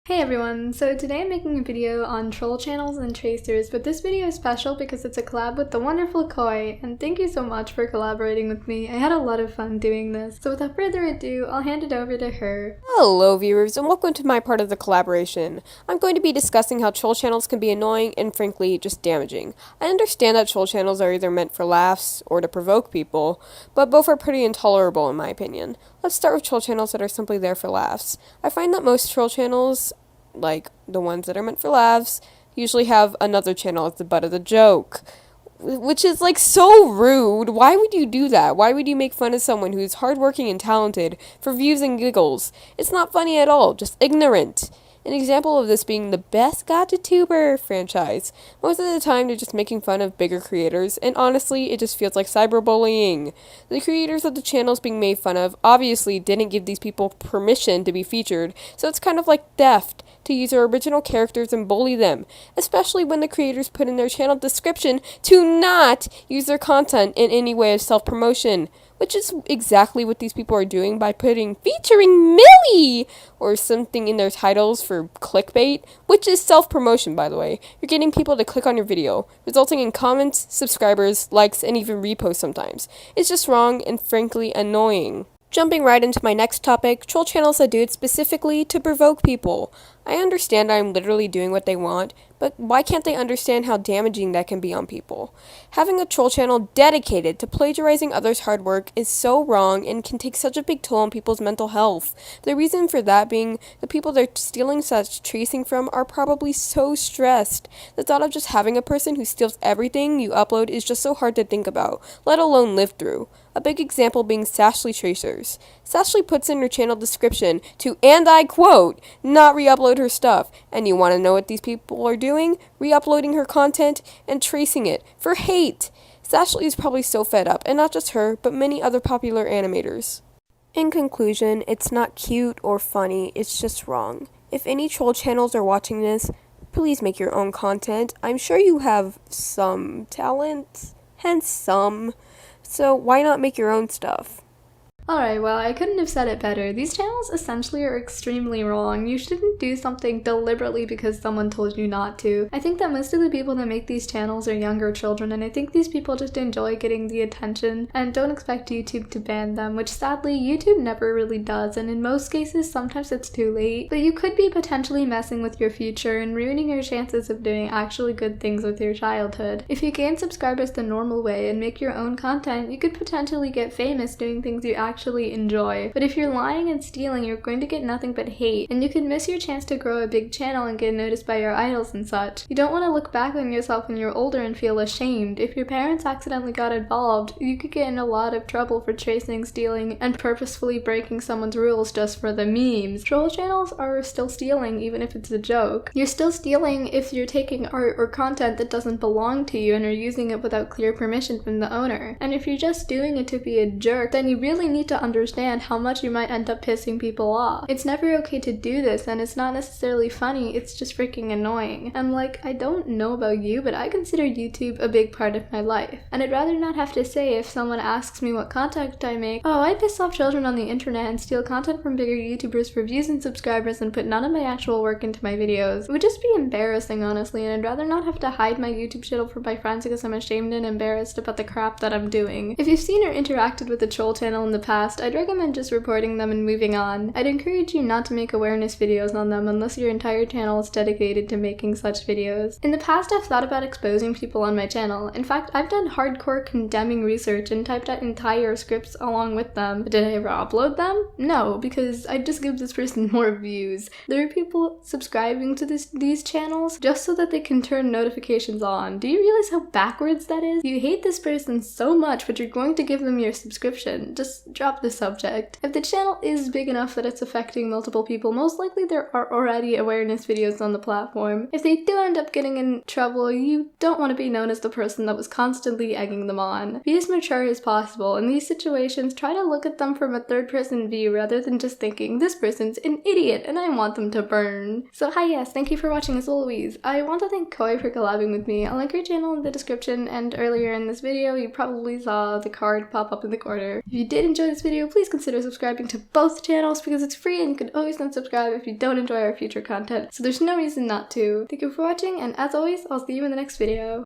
Hey everyone, so today I'm making a video on troll channels and tracers, but this video is special because it's a collab with the wonderful Koi, and thank you so much for collaborating with me. I had a lot of fun doing this, so without further ado, I'll hand it over to her. Hello viewers, and welcome to my part of the collaboration. I'm going to be discussing how troll channels can be annoying and frankly just damaging. I understand that troll channels are either meant for laughs or to provoke people, but both are pretty intolerable in my opinion. Let's start with troll channels that are simply there for laughs. I find that most troll channels, like the ones that are meant for laughs, usually have another channel as the butt of the joke. Which is like so rude. Why would you do that? Why would you make fun of someone who's hardworking and talented for views and giggles? It's not funny at all, just ignorant. An example of this being the Best GotchaTuber franchise. Most of the time they're just making fun of bigger creators, and honestly, it just feels like cyberbullying. The creators of the channels being made fun of obviously didn't give these people permission to be featured, so it's kind of like theft to use their original characters and bully them, especially when the creators put in their channel description to not use their content in any way of self-promotion, which is exactly what these people are doing by putting featuring Millie or something in their titles for clickbait, which is self-promotion, by the way. You're getting people to click on your video, resulting in comments, subscribers, likes, and even reposts sometimes. It's just wrong and frankly annoying. Jumping right into my next topic, troll channels that do it specifically to provoke people. I understand I'm literally doing what they want, but why can't they understand how damaging that can be on people? Having a troll channel dedicated to plagiarizing others' hard work is so wrong and can take such a big toll on people's mental health. The reason for that being the people they're stealing such tracing from are probably so stressed. The thought of just having a person who steals everything you upload is just so hard to think about, let alone live through. A big example being Sashly Tracers. Sashly puts in her channel description to, and I quote, not re-upload her stuff. And you want to know what these people are doing? Re-uploading her content and tracing it for hate. Sashly is probably so fed up, and not just her, but many other popular animators. In conclusion, it's not cute or funny, it's just wrong. If any troll channels are watching this, please make your own content. I'm sure you have some talent, hence some. So why not make your own stuff? Alright, well, I couldn't have said it better. These channels essentially are extremely wrong. You shouldn't do something deliberately because someone told you not to. I think that most of the people that make these channels are younger children, and I think these people just enjoy getting the attention and don't expect YouTube to ban them, which sadly YouTube never really does, and in most cases sometimes it's too late. But you could be potentially messing with your future and ruining your chances of doing actually good things with your childhood. If you gain subscribers the normal way and make your own content, you could potentially get famous doing things you actually enjoy. But if you're lying and stealing, you're going to get nothing but hate, and you could miss your chance to grow a big channel and get noticed by your idols and such. You don't want to look back on yourself when you're older and feel ashamed. If your parents accidentally got involved, you could get in a lot of trouble for tracing, stealing, and purposefully breaking someone's rules just for the memes. Troll channels are still stealing even if it's a joke. You're still stealing if you're taking art or content that doesn't belong to you and are using it without clear permission from the owner. And if you're just doing it to be a jerk, then you really need to understand how much you might end up pissing people off. It's never okay to do this, and it's not necessarily funny, it's just freaking annoying. And like, I don't know about you, but I consider YouTube a big part of my life. And I'd rather not have to say if someone asks me what content I make, oh, I piss off children on the internet and steal content from bigger YouTubers for views and subscribers and put none of my actual work into my videos. It would just be embarrassing, honestly, and I'd rather not have to hide my YouTube channel from my friends because I'm ashamed and embarrassed about the crap that I'm doing. If you've seen or interacted with a troll channel in the past, I'd recommend just reporting them and moving on. I'd encourage you not to make awareness videos on them unless your entire channel is dedicated to making such videos. In the past, I've thought about exposing people on my channel. In fact, I've done hardcore condemning research and typed out entire scripts along with them. But did I ever upload them? No, because I'd just give this person more views. There are people subscribing to these channels just so that they can turn notifications on. Do you realize how backwards that is? You hate this person so much, but you're going to give them your subscription. Just drop the subject. If the channel is big enough that it's affecting multiple people, most likely there are already awareness videos on the platform. If they do end up getting in trouble, you don't want to be known as the person that was constantly egging them on. Be as mature as possible. In these situations, try to look at them from a third-person view rather than just thinking, this person's an idiot and I want them to burn. So hi, yes, thank you for watching as always. I want to thank Koi for collabing with me. I'll link her channel in the description, and earlier in this video you probably saw the card pop up in the corner. If you did enjoy this video, please consider subscribing to both channels because it's free and you can always unsubscribe if you don't enjoy our future content, so there's no reason not to. Thank you for watching, and as always, I'll see you in the next video.